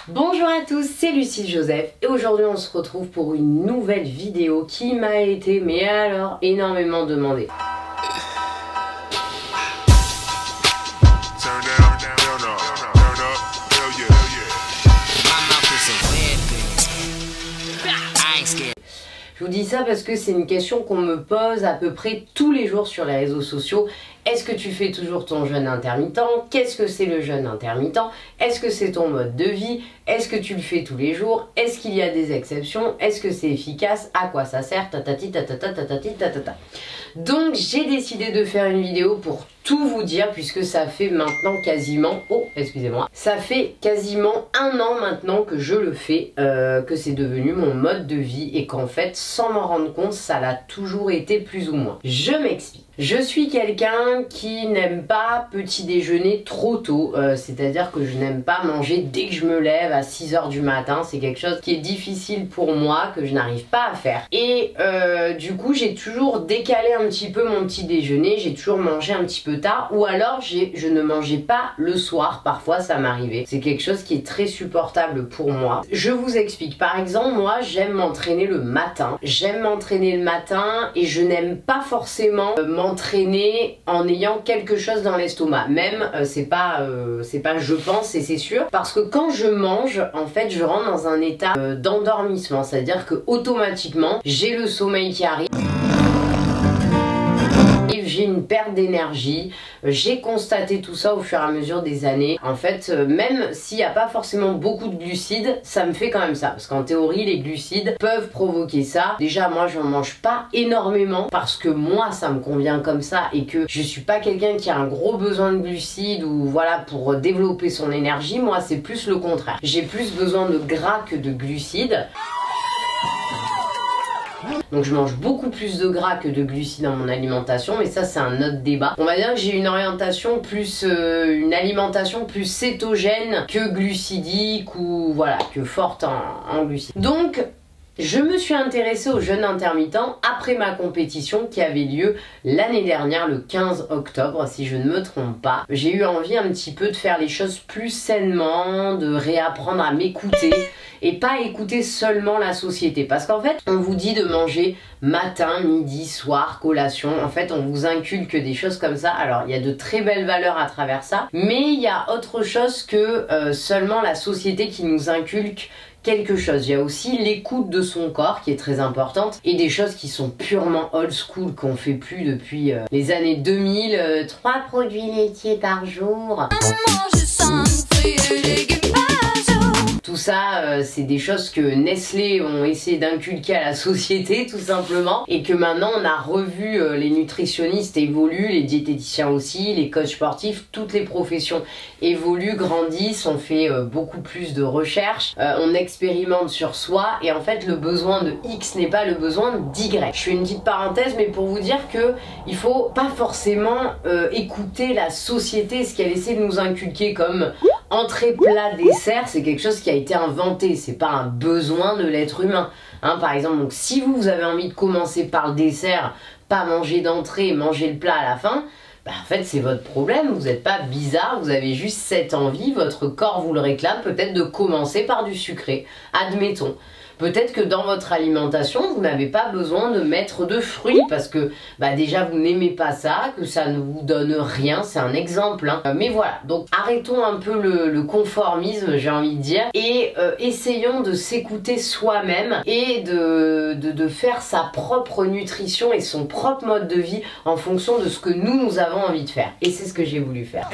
Bonjour à tous, c'est Lucie Joseph et aujourd'hui on se retrouve pour une nouvelle vidéo qui m'a été, mais alors, énormément demandée. Je vous dis ça parce que c'est une question qu'on me pose à peu près tous les jours sur les réseaux sociaux. Est-ce que tu fais toujours ton jeûne intermittent? Qu'est-ce que c'est le jeûne intermittent? Est-ce que c'est ton mode de vie? Est-ce que tu le fais tous les jours? Est-ce qu'il y a des exceptions? Est-ce que c'est efficace? À quoi ça sert? Tatati tatata tatati tatata. Donc j'ai décidé de faire une vidéo pour tout vous dire puisque ça fait maintenant quasiment, ça fait quasiment 1 an maintenant que je le fais, que c'est devenu mon mode de vie et qu'en fait sans m'en rendre compte ça l'a toujours été plus ou moins. Je m'explique. Je suis quelqu'un qui n'aime pas petit déjeuner trop tôt, c'est-à-dire que je n'aime pas manger dès que je me lève à 6 h du matin, c'est quelque chose qui est difficile pour moi, que je n'arrive pas à faire. Et du coup j'ai toujours décalé un petit peu mon petit déjeuner, j'ai toujours mangé un petit peu tard, ou alors je ne mangeais pas le soir, parfois ça m'arrivait. C'est quelque chose qui est très supportable pour moi. Je vous explique, par exemple moi j'aime m'entraîner le matin, et je n'aime pas forcément m'entraîner en ayant quelque chose dans l'estomac, même c'est pas je pense et c'est sûr, parce que quand je mange en fait je rentre dans un état d'endormissement, c'est à dire que automatiquement j'ai le sommeil qui arrive, j'ai une perte d'énergie. J'ai constaté tout ça au fur et à mesure des années. En fait, même s'il n'y a pas forcément beaucoup de glucides, ça me fait quand même ça. Parce qu'en théorie, les glucides peuvent provoquer ça. Déjà, moi, je n'en mange pas énormément parce que moi, ça me convient comme ça et que je suis pas quelqu'un qui a un gros besoin de glucides ou voilà pour développer son énergie. Moi, c'est plus le contraire. J'ai plus besoin de gras que de glucides. Donc je mange beaucoup plus de gras que de glucides dans mon alimentation, mais ça c'est un autre débat. On va dire que j'ai une orientation plus, une alimentation plus cétogène que glucidique ou voilà, que forte en glucides. Donc je me suis intéressée au jeûne intermittent après ma compétition qui avait lieu l'année dernière, le 15 octobre, si je ne me trompe pas. J'ai eu envie un petit peu de faire les choses plus sainement, de réapprendre à m'écouter et pas écouter seulement la société. Parce qu'en fait, on vous dit de manger matin, midi, soir, collation. En fait, on vous inculque des choses comme ça. Alors, il y a de très belles valeurs à travers ça, mais il y a autre chose que seulement la société qui nous inculque quelque chose. Il y a aussi l'écoute de son corps qui est très importante et des choses qui sont purement old school qu'on fait plus depuis les années 2000. 3 produits laitiers par jour. Tout ça, c'est des choses que Nestlé ont essayé d'inculquer à la société tout simplement et que maintenant on a revu, les nutritionnistes évoluent, les diététiciens aussi, les coachs sportifs, toutes les professions évoluent, grandissent, on fait beaucoup plus de recherches, on expérimente sur soi et en fait le besoin de X n'est pas le besoin d'Y. Je fais une petite parenthèse mais pour vous dire que il faut pas forcément écouter la société, ce qu'elle essaie de nous inculquer comme entrée, plat, dessert, c'est quelque chose qui a été inventé, c'est pas un besoin de l'être humain. Hein, par exemple, donc si vous avez envie de commencer par le dessert, pas manger d'entrée, manger le plat à la fin, bah en fait c'est votre problème, vous n'êtes pas bizarre, vous avez juste cette envie, votre corps vous le réclame, peut-être de commencer par du sucré, admettons. Peut-être que dans votre alimentation, vous n'avez pas besoin de mettre de fruits parce que bah déjà vous n'aimez pas ça, que ça ne vous donne rien, c'est un exemple. Hein. Mais voilà, donc arrêtons un peu le conformisme, j'ai envie de dire, et essayons de s'écouter soi-même et de faire sa propre nutrition et son propre mode de vie en fonction de ce que nous avons envie de faire. Et c'est ce que j'ai voulu faire.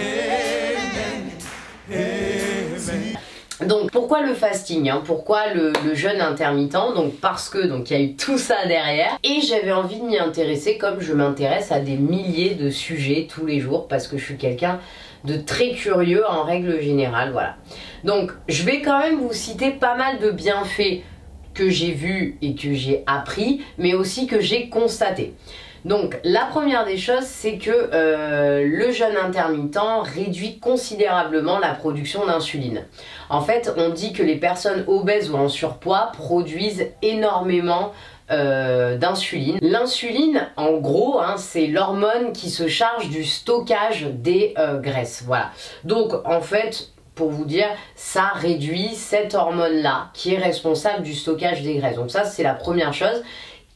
Donc pourquoi le fasting, hein? Pourquoi le jeûne intermittent? Donc parce que il y a eu tout ça derrière et j'avais envie de m'y intéresser comme je m'intéresse à des milliers de sujets tous les jours parce que je suis quelqu'un de très curieux en règle générale, voilà. Donc je vais quand même vous citer pas mal de bienfaits que j'ai vus et que j'ai appris mais aussi que j'ai constaté. Donc la première des choses c'est que le jeûne intermittent réduit considérablement la production d'insuline. En fait on dit que les personnes obèses ou en surpoids produisent énormément d'insuline. L'insuline en gros hein, c'est l'hormone qui se charge du stockage des graisses. Voilà. Donc en fait pour vous dire, ça réduit cette hormone-là qui est responsable du stockage des graisses. Donc ça, c'est la première chose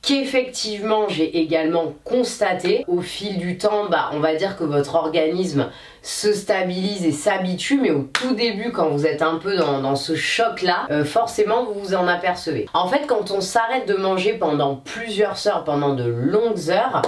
qu'effectivement j'ai également constaté. Au fil du temps, on va dire que votre organisme se stabilise et s'habitue, mais au tout début, quand vous êtes un peu dans ce choc-là, forcément vous vous en apercevez. En fait, quand on s'arrête de manger pendant plusieurs heures, pendant de longues heures,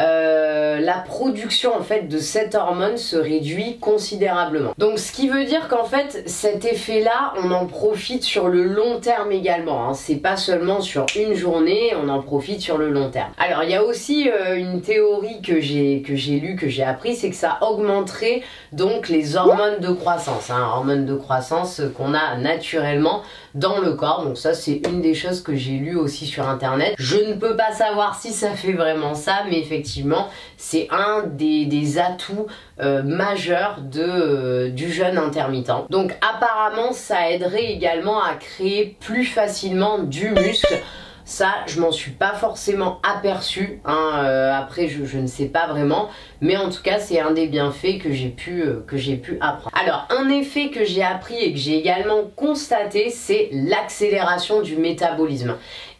la production en fait de cette hormone se réduit considérablement. Donc ce qui veut dire qu'en fait cet effet là on en profite sur le long terme également, hein. C'est pas seulement sur une journée, on en profite sur le long terme. Alors il y a aussi une théorie que j'ai lue, que j'ai appris, c'est que ça augmenterait donc les hormones de croissance, hein, hormones de croissance qu'on a naturellement dans le corps. Donc ça c'est une des choses que j'ai lues aussi sur internet. Je ne peux pas savoir si ça fait vraiment ça, mais effectivement c'est un des atouts majeurs du jeûne intermittent. Donc apparemment ça aiderait également à créer plus facilement du muscle. Ça, je m'en suis pas forcément aperçue, hein, après je ne sais pas vraiment, mais en tout cas c'est un des bienfaits que j'ai pu apprendre. Alors un effet que j'ai appris et que j'ai également constaté, c'est l'accélération du métabolisme.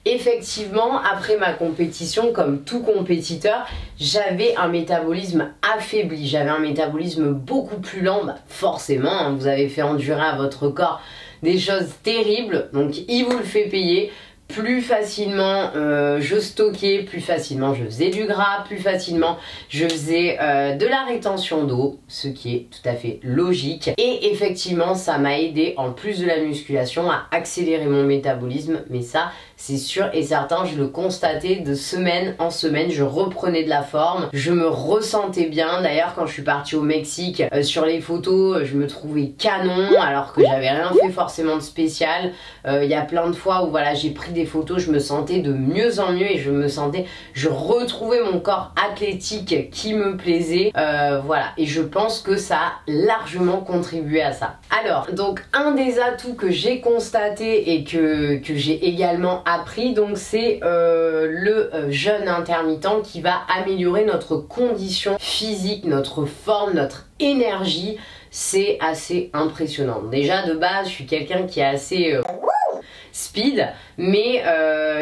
Effectivement, après ma compétition, comme tout compétiteur, j'avais un métabolisme affaibli, j'avais un métabolisme beaucoup plus lent, forcément, hein, vous avez fait endurer à votre corps des choses terribles, donc il vous le fait payer. Plus facilement je stockais, plus facilement je faisais du gras, plus facilement je faisais de la rétention d'eau, ce qui est tout à fait logique. Et effectivement ça m'a aidé, en plus de la musculation, à accélérer mon métabolisme. Mais ça c'est sûr et certain, je le constatais de semaine en semaine, je reprenais de la forme, je me ressentais bien. D'ailleurs quand je suis partie au Mexique, sur les photos je me trouvais canon alors que j'avais rien fait forcément de spécial. Il y a plein de fois où voilà, j'ai pris des photos, je me sentais de mieux en mieux et je retrouvais mon corps athlétique qui me plaisait, voilà, et je pense que ça a largement contribué à ça. Alors donc un des atouts que j'ai constaté et que j'ai également appris, donc c'est le jeûne intermittent qui va améliorer notre condition physique, notre forme, notre énergie. C'est assez impressionnant. Déjà de base je suis quelqu'un qui est assez speed, mais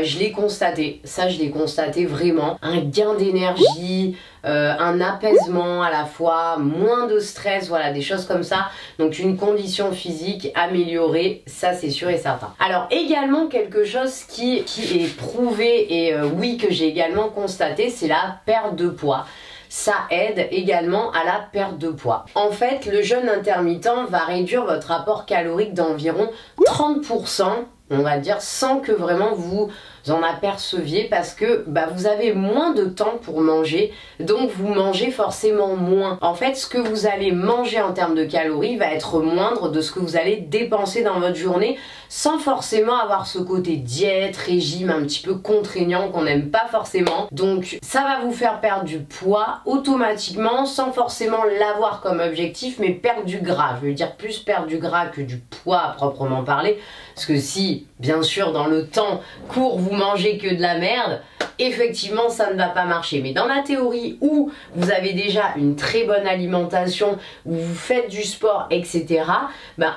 je l'ai constaté, ça je l'ai constaté vraiment, un gain d'énergie, un apaisement à la fois, moins de stress, voilà, des choses comme ça. Donc une condition physique améliorée, ça c'est sûr et certain. Alors également quelque chose qui est prouvé et oui que j'ai également constaté, c'est la perte de poids. Ça aide également à la perte de poids. En fait, le jeûne intermittent va réduire votre apport calorique d'environ 30%, on va dire, sans que vraiment vous en aperceviez, parce que vous avez moins de temps pour manger, donc vous mangez forcément moins. En fait, ce que vous allez manger en termes de calories va être moindre de ce que vous allez dépenser dans votre journée, sans forcément avoir ce côté diète, régime un petit peu contraignant qu'on n'aime pas forcément. Donc ça va vous faire perdre du poids automatiquement, sans forcément l'avoir comme objectif, mais perdre du gras. Je veux dire plus perdre du gras que du poids à proprement parler, parce que si, bien sûr, dans le temps court, vous mangez que de la merde, effectivement ça ne va pas marcher. Mais dans la théorie où vous avez déjà une très bonne alimentation, où vous faites du sport, etc.,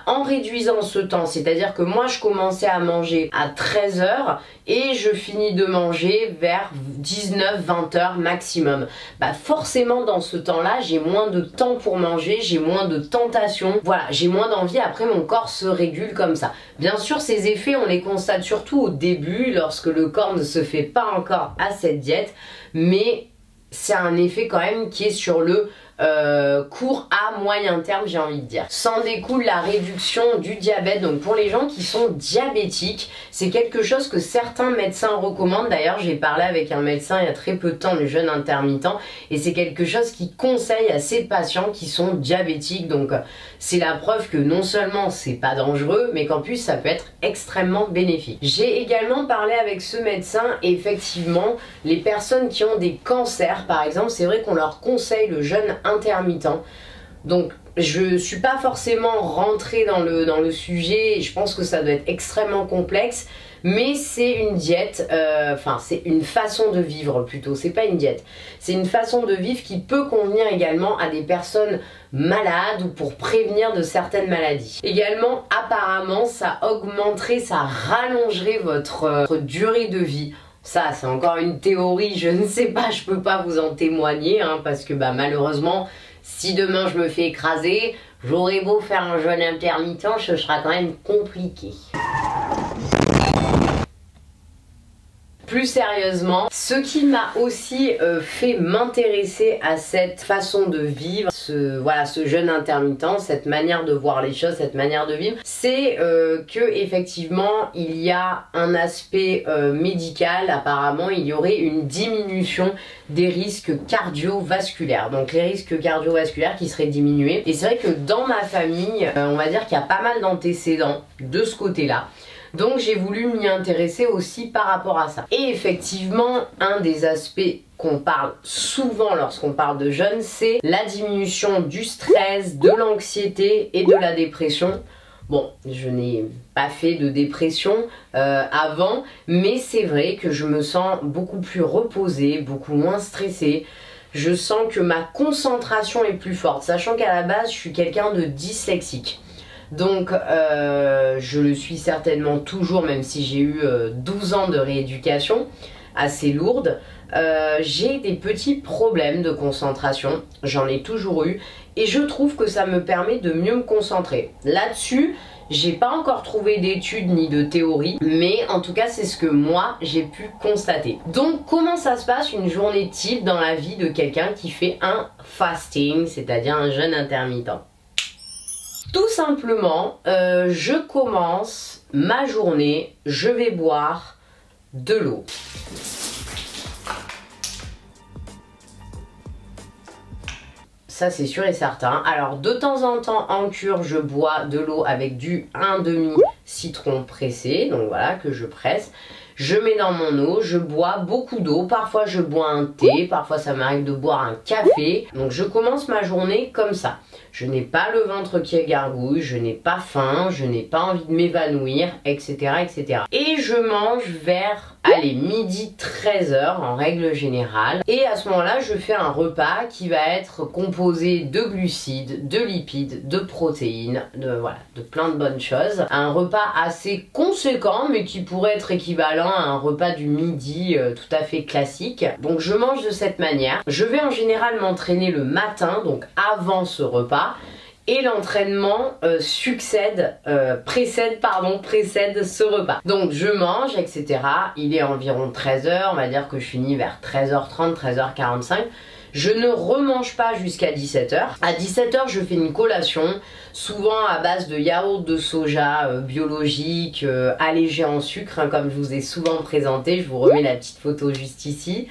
en réduisant ce temps, c'est-à-dire que moi je commençais à manger à 13 h et je finis de manger vers 19-20 h maximum, forcément dans ce temps-là j'ai moins de temps pour manger, j'ai moins de tentation, voilà, j'ai moins d'envie. Après mon corps se régule comme ça. Bien sûr ces effets on les constate surtout au début, lorsque le corps ne se fait pas encore à cette diète, mais c'est un effet quand même qui est sur le court à moyen terme, j'ai envie de dire. S'en découle la réduction du diabète. Donc pour les gens qui sont diabétiques, c'est quelque chose que certains médecins recommandent. D'ailleurs j'ai parlé avec un médecin il y a très peu de temps du jeûne intermittent, et c'est quelque chose qu'il conseille à ses patients qui sont diabétiques. Donc c'est la preuve que non seulement c'est pas dangereux, mais qu'en plus ça peut être extrêmement bénéfique. J'ai également parlé avec ce médecin, et effectivement les personnes qui ont des cancers par exemple, c'est vrai qu'on leur conseille le jeûne intermittent. Donc Je suis pas forcément rentrée dans le sujet, et je pense que ça doit être extrêmement complexe, mais c'est une diète, enfin c'est une façon de vivre plutôt, c'est pas une diète, c'est une façon de vivre qui peut convenir également à des personnes malades ou pour prévenir de certaines maladies. Également, apparemment, ça augmenterait, ça rallongerait votre durée de vie. Ça, c'est encore une théorie, je ne sais pas, je peux pas vous en témoigner, hein, parce que bah, malheureusement, si demain je me fais écraser, j'aurais beau faire un jeûne intermittent, ce sera quand même compliqué. Plus sérieusement, ce qui m'a aussi fait m'intéresser à cette façon de vivre, ce jeûne intermittent, cette manière de voir les choses, cette manière de vivre, c'est que effectivement il y a un aspect médical. Apparemment il y aurait une diminution des risques cardiovasculaires, donc les risques cardiovasculaires qui seraient diminués. Et c'est vrai que dans ma famille, on va dire qu'il y a pas mal d'antécédents de ce côté-là. Donc j'ai voulu m'y intéresser aussi par rapport à ça. Et effectivement, un des aspects qu'on parle souvent lorsqu'on parle de jeûne, c'est la diminution du stress, de l'anxiété et de la dépression. Bon, je n'ai pas fait de dépression avant, mais c'est vrai que je me sens beaucoup plus reposée, beaucoup moins stressée. Je sens que ma concentration est plus forte, sachant qu'à la base, je suis quelqu'un de dyslexique. Donc je le suis certainement toujours, même si j'ai eu 12 ans de rééducation assez lourde. J'ai des petits problèmes de concentration, j'en ai toujours eu, et je trouve que ça me permet de mieux me concentrer. Là-dessus, j'ai pas encore trouvé d'études ni de théorie, mais en tout cas c'est ce que moi j'ai pu constater. Donc comment ça se passe une journée type dans la vie de quelqu'un qui fait un fasting, c'est-à-dire un jeûne intermittent? Tout simplement, je commence ma journée, je vais boire de l'eau. Ça c'est sûr et certain. Alors de temps en temps en cure, je bois de l'eau avec un demi citron pressé, donc voilà, que je presse. Je mets dans mon eau, je bois beaucoup d'eau, parfois je bois un thé, parfois ça m'arrive de boire un café. Donc je commence ma journée comme ça. Je n'ai pas le ventre qui gargouille, je n'ai pas faim, je n'ai pas envie de m'évanouir, etc., etc. Et je mange vers, allez, midi 13h en règle générale. Et à ce moment-là, je fais un repas qui va être composé de glucides, de lipides, de protéines, de plein de bonnes choses. Un repas assez conséquent, mais qui pourrait être équivalent à un repas du midi tout à fait classique. Donc je mange de cette manière. Je vais en général m'entraîner le matin, donc avant ce repas. Et l'entraînement précède ce repas. Donc je mange, etc. Il est environ 13h, on va dire que je finis vers 13h30, 13h45. Je ne remange pas jusqu'à 17h. À 17h, je fais une collation, souvent à base de yaourt de soja biologique, allégé en sucre, hein, comme je vous ai souvent présenté. Je vous remets la petite photo juste ici.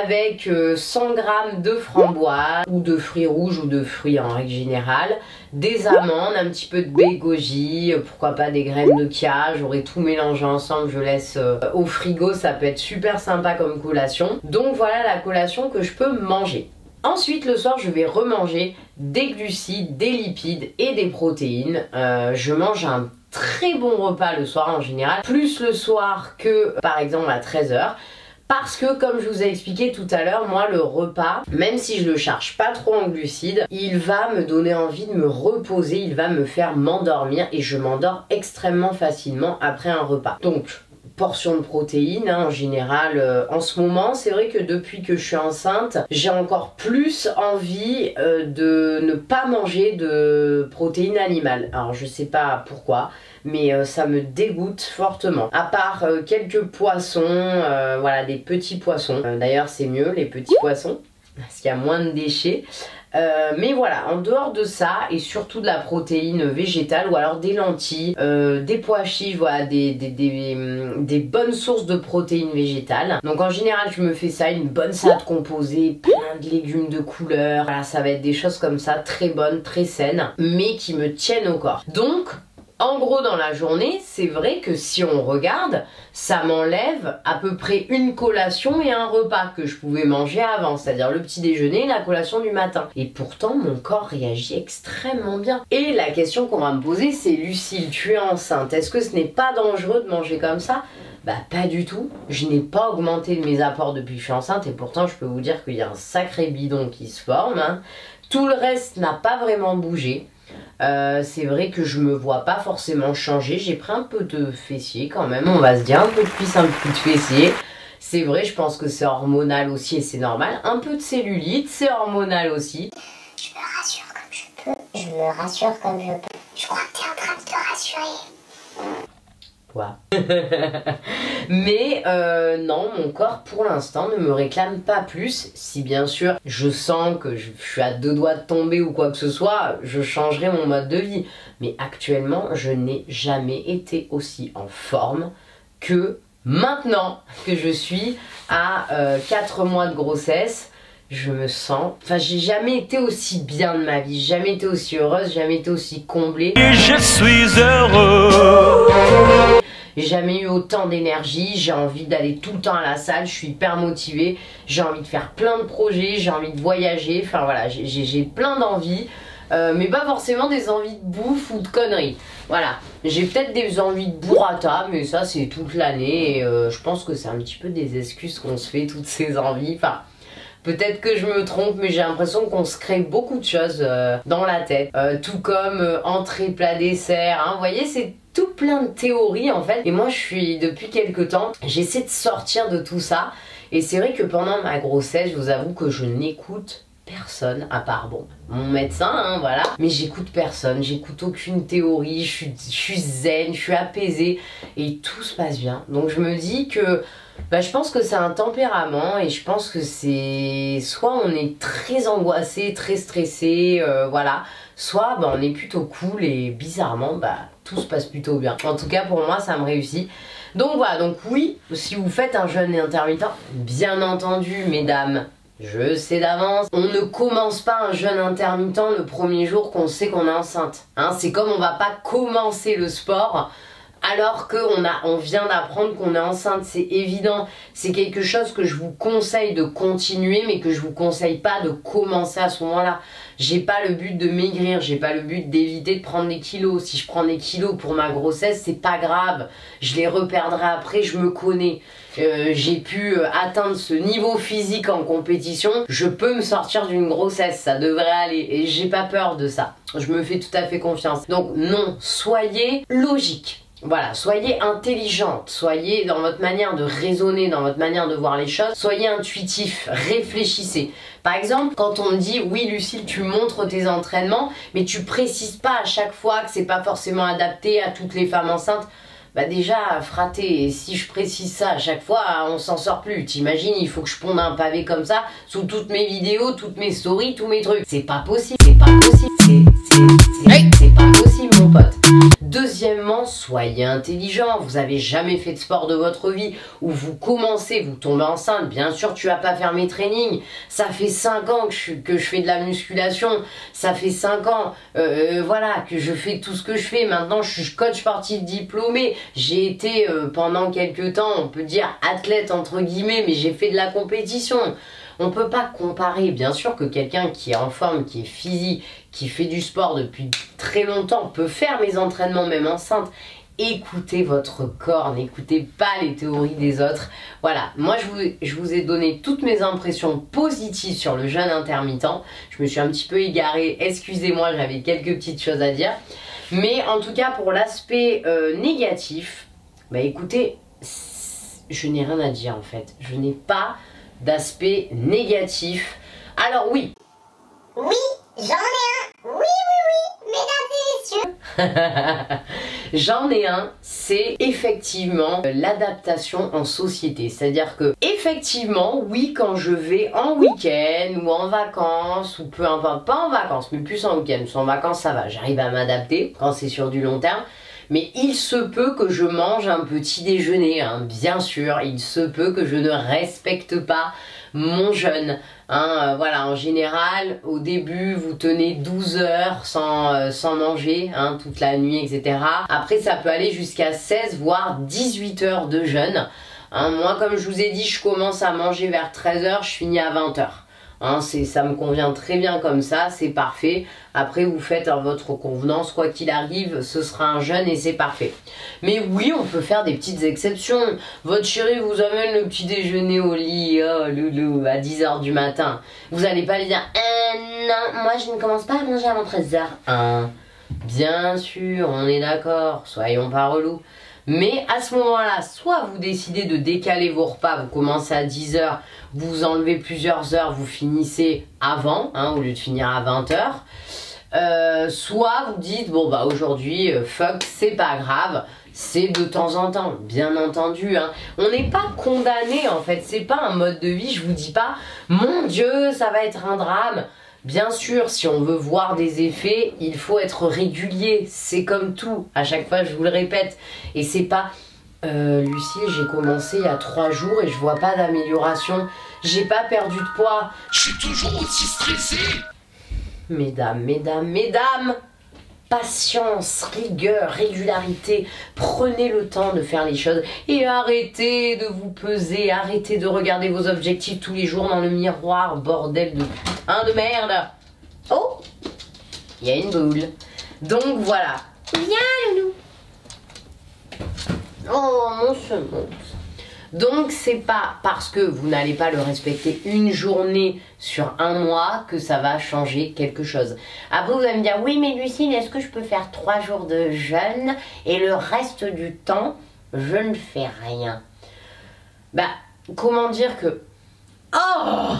Avec 100 g de framboises ou de fruits rouges ou de fruits en règle générale, des amandes, un petit peu de baie goji, pourquoi pas des graines de chia. J'aurai tout mélangé ensemble, je laisse au frigo, ça peut être super sympa comme collation. Donc voilà la collation que je peux manger. Ensuite le soir je vais remanger des glucides, des lipides et des protéines. Je mange un très bon repas le soir en général, plus le soir que par exemple à 13h. Parce que comme je vous ai expliqué tout à l'heure, moi le repas, même si je le charge pas trop en glucides, il va me donner envie de me reposer, il va me faire m'endormir et je m'endors extrêmement facilement après un repas. Donc portion de protéines hein, en général en ce moment, c'est vrai que depuis que je suis enceinte, j'ai encore plus envie de ne pas manger de protéines animales. Alors je sais pas pourquoi, mais ça me dégoûte fortement. À part quelques poissons, voilà, des petits poissons. D'ailleurs c'est mieux les petits poissons, parce qu'il y a moins de déchets. Mais voilà, en dehors de ça, et surtout de la protéine végétale, ou alors des lentilles, des pois chiches, voilà, des bonnes sources de protéines végétales. Donc en général, je me fais ça, une bonne salade composée, plein de légumes de couleur. Voilà, ça va être des choses comme ça, très bonnes, très saines, mais qui me tiennent au corps. Donc, en gros dans la journée, c'est vrai que si on regarde, ça m'enlève à peu près une collation et un repas que je pouvais manger avant, c'est-à-dire le petit déjeuner et la collation du matin. Et pourtant, mon corps réagit extrêmement bien. Et la question qu'on va me poser, c'est Lucille, tu es enceinte, est-ce que ce n'est pas dangereux de manger comme ça? Bah pas du tout, je n'ai pas augmenté mes apports depuis que je suis enceinte et pourtant je peux vous dire qu'il y a un sacré bidon qui se forme, hein. Tout le reste n'a pas vraiment bougé. C'est vrai que je me vois pas forcément changer. J'ai pris un peu de fessier quand même, on va se dire, un peu de cuisse, un peu de fessier. C'est vrai, je pense que c'est hormonal aussi et c'est normal. Un peu de cellulite, c'est hormonal aussi. Je me rassure comme je peux. Je me rassure comme je peux. Je crois que tu es en train de te rassurer. Quoi. Mais non, mon corps pour l'instant ne me réclame pas plus. Si bien sûr je sens que je suis à 2 doigts de tomber ou quoi que ce soit, je changerai mon mode de vie. Mais actuellement, je n'ai jamais été aussi en forme que maintenant que je suis à 4 mois de grossesse. Je me sens... Enfin, j'ai jamais été aussi bien de ma vie, jamais été aussi heureuse, jamais été aussi comblée. Et je suis heureux. J'ai jamais eu autant d'énergie, j'ai envie d'aller tout le temps à la salle, je suis hyper motivée, j'ai envie de faire plein de projets, j'ai envie de voyager, enfin voilà, j'ai plein d'envies, mais pas forcément des envies de bouffe ou de conneries. Voilà, j'ai peut-être des envies de burrata, mais ça c'est toute l'année et je pense que c'est un petit peu des excuses qu'on se fait, toutes ces envies, enfin... Peut-être que je me trompe, mais j'ai l'impression qu'on se crée beaucoup de choses dans la tête. Tout comme entrée, plat, dessert. Hein. Vous voyez, c'est tout plein de théories en fait. Et moi, je suis, depuis quelques temps, j'essaie de sortir de tout ça. Et c'est vrai que pendant ma grossesse, je vous avoue que je n'écoute personne, à part, bon, mon médecin, hein, voilà. Mais j'écoute personne, j'écoute aucune théorie, je suis zen, je suis apaisée. Et tout se passe bien. Donc je me dis que... Bah, je pense que c'est un tempérament et je pense que c'est soit on est très angoissé, très stressé, voilà, soit bah, on est plutôt cool et bizarrement bah, tout se passe plutôt bien. En tout cas pour moi ça me réussit. Donc voilà, donc oui, si vous faites un jeûne intermittent, bien entendu mesdames, je sais d'avance, on ne commence pas un jeûne intermittent le premier jour qu'on sait qu'on est enceinte. Hein, c'est comme on va pas commencer le sport alors qu'on vient d'apprendre qu'on est enceinte, c'est évident. C'est quelque chose que je vous conseille de continuer, mais que je vous conseille pas de commencer à ce moment-là. J'ai pas le but de maigrir, j'ai pas le but d'éviter de prendre des kilos. Si je prends des kilos pour ma grossesse, c'est pas grave. Je les reperdrai après, je me connais. J'ai pu atteindre ce niveau physique en compétition. Je peux me sortir d'une grossesse, ça devrait aller. Et j'ai pas peur de ça. Je me fais tout à fait confiance. Donc non, soyez logique. Voilà, soyez intelligente, soyez dans votre manière de raisonner, dans votre manière de voir les choses, soyez intuitif, réfléchissez. Par exemple, quand on me dit « Oui Lucille, tu montres tes entraînements, mais tu précises pas à chaque fois que c'est pas forcément adapté à toutes les femmes enceintes », bah déjà, fraté, et si je précise ça à chaque fois, on s'en sort plus. T'imagines, il faut que je ponde un pavé comme ça sous toutes mes vidéos, toutes mes stories, tous mes trucs. C'est pas possible, c'est pas possible, c'est pas possible mon pote. Deuxièmement, soyez intelligent. Vous avez jamais fait de sport de votre vie ou vous commencez, vous tombez enceinte. Bien sûr, tu vas pas faire mes trainings. Ça fait 5 ans que je fais de la musculation. Ça fait 5 ans, voilà, que je fais tout ce que je fais. Maintenant, je suis coach sportif diplômé. J'ai été pendant quelques temps, on peut dire athlète entre guillemets, mais j'ai fait de la compétition. On peut pas comparer, bien sûr que quelqu'un qui est en forme, qui est physique, qui fait du sport depuis très longtemps peut faire mes entraînements même enceinte. Écoutez votre corps, n'écoutez pas les théories des autres. Voilà, moi je vous ai donné toutes mes impressions positives sur le jeûne intermittent. Je me suis un petit peu égarée, excusez-moi, j'avais quelques petites choses à dire. Mais en tout cas pour l'aspect négatif, bah écoutez, je n'ai rien à dire en fait. Je n'ai pas d'aspect négatif. Alors oui. Oui, j'en ai un. Oui, mesdames et messieurs. J'en ai un, c'est effectivement l'adaptation en société. C'est-à-dire que, effectivement, oui, quand je vais en week-end ou en vacances, ou peu importe, pas en vacances, mais plus en week-end, parce qu'en vacances ça va, j'arrive à m'adapter quand c'est sur du long terme. Mais il se peut que je mange un petit déjeuner, hein, bien sûr, il se peut que je ne respecte pas mon jeûne. Hein, voilà, en général, au début, vous tenez 12 heures sans manger, hein, toute la nuit, etc. Après, ça peut aller jusqu'à 16, voire 18 heures de jeûne. Hein, moi, comme je vous ai dit, je commence à manger vers 13 heures, je finis à 20 heures. Hein, ça me convient très bien comme ça, c'est parfait. Après vous faites à votre convenance, quoi qu'il arrive, ce sera un jeûne et c'est parfait. Mais oui, on peut faire des petites exceptions. Votre chéri vous amène le petit déjeuner au lit, oh loulou, à 10 h du matin. Vous n'allez pas lui dire non, moi je ne commence pas à manger avant 13 h. Hein, bien sûr, on est d'accord, soyons pas relous. Mais à ce moment-là, soit vous décidez de décaler vos repas, vous commencez à 10 h, vous enlevez plusieurs heures, vous finissez avant, hein, au lieu de finir à 20 h. Soit vous dites, bon bah aujourd'hui, fuck, c'est pas grave, c'est de temps en temps, bien entendu. Hein. On n'est pas condamné en fait, c'est pas un mode de vie, je vous dis pas, mon Dieu, ça va être un drame. Bien sûr, si on veut voir des effets, il faut être régulier. C'est comme tout. À chaque fois, je vous le répète. Et c'est pas... Lucie, j'ai commencé il y a 3 jours et je vois pas d'amélioration. J'ai pas perdu de poids. Je suis toujours aussi stressée. Mesdames, patience, rigueur, régularité. Prenez le temps de faire les choses et arrêtez de vous peser, arrêtez de regarder vos objectifs tous les jours dans le miroir, bordel de putain de merde. Oh, il y a une boule. Donc voilà. Viens, loulou. Oh, mon semonce. Donc c'est pas parce que vous n'allez pas le respecter une journée sur un mois que ça va changer quelque chose. Après vous allez me dire, oui mais Lucille, est-ce que je peux faire 3 jours de jeûne et le reste du temps je ne fais rien? Bah comment dire que... Oh,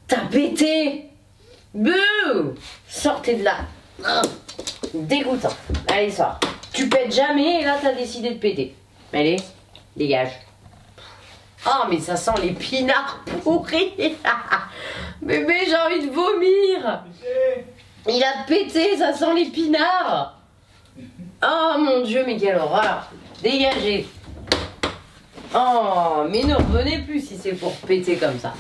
t'as pété. Bouh, sortez de là. Oh, dégoûtant. Allez, sors. Tu pètes jamais et là t'as décidé de péter. Allez, dégage. Oh mais ça sent l'épinard pourri. Bébé, j'ai envie de vomir. Il a pété, ça sent l'épinard. Oh mon Dieu, mais quelle horreur. Dégagez. Oh, mais ne revenez plus si c'est pour péter comme ça.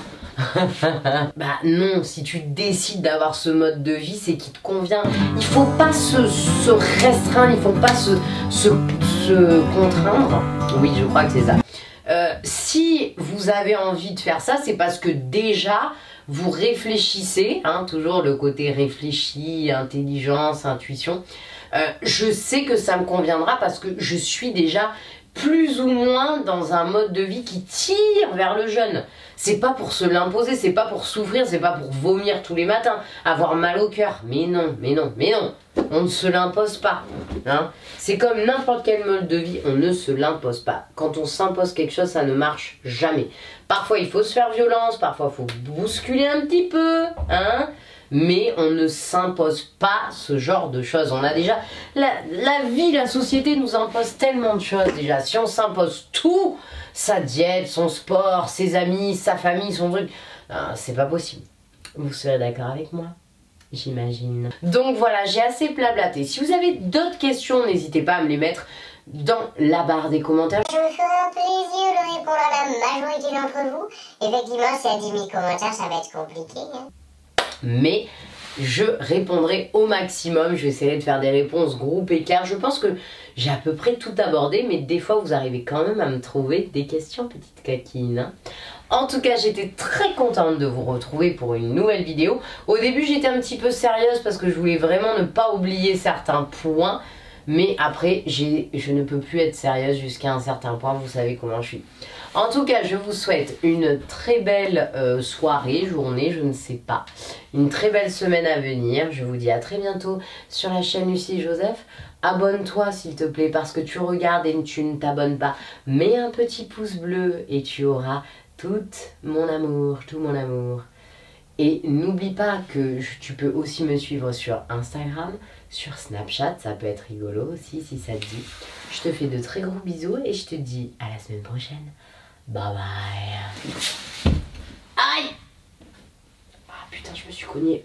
Bah non, si tu décides d'avoir ce mode de vie, c'est qui te convient. Il faut pas se restreindre, il faut pas se contraindre. Oui, je crois que c'est ça. Si vous avez envie de faire ça, c'est parce que déjà vous réfléchissez, hein, toujours le côté réfléchi, intelligence, intuition. Je sais que ça me conviendra parce que je suis déjà plus ou moins dans un mode de vie qui tire vers le jeûne. C'est pas pour se l'imposer, c'est pas pour souffrir, c'est pas pour vomir tous les matins, avoir mal au cœur. Mais non, mais non, mais non. On ne se l'impose pas. Hein. C'est comme n'importe quel mode de vie, on ne se l'impose pas. Quand on s'impose quelque chose, ça ne marche jamais. Parfois, il faut se faire violence, parfois, il faut bousculer un petit peu. Hein. Mais on ne s'impose pas ce genre de choses. On a déjà... La vie, la société nous impose tellement de choses déjà. Si on s'impose tout, sa diète, son sport, ses amis, sa famille, son truc, c'est pas possible. Vous serez d'accord avec moi? J'imagine. Donc voilà, j'ai assez blablaté. Si vous avez d'autres questions, n'hésitez pas à me les mettre dans la barre des commentaires. Je me ferai un plaisir de répondre à la majorité d'entre vous. Effectivement, s'il y a 10 000 commentaires, ça va être compliqué. Hein. Mais je répondrai au maximum. Je vais essayer de faire des réponses groupées claires. Je pense que j'ai à peu près tout abordé, mais des fois vous arrivez quand même à me trouver des questions, petites caquines. Hein. En tout cas, j'étais très contente de vous retrouver pour une nouvelle vidéo. Au début, j'étais un petit peu sérieuse parce que je voulais vraiment ne pas oublier certains points. Mais après, je ne peux plus être sérieuse jusqu'à un certain point. Vous savez comment je suis. En tout cas, je vous souhaite une très belle soirée, journée, je ne sais pas. Une très belle semaine à venir. Je vous dis à très bientôt sur la chaîne Lucie Joseph. Abonne-toi s'il te plaît parce que tu regardes et tu ne t'abonnes pas. Mets un petit pouce bleu et tu auras tout mon amour, tout mon amour. Et n'oublie pas que tu peux aussi me suivre sur Instagram, sur Snapchat, ça peut être rigolo aussi si ça te dit. Je te fais de très gros bisous et je te dis à la semaine prochaine. Bye bye. Aïe! Ah putain, je me suis cognée.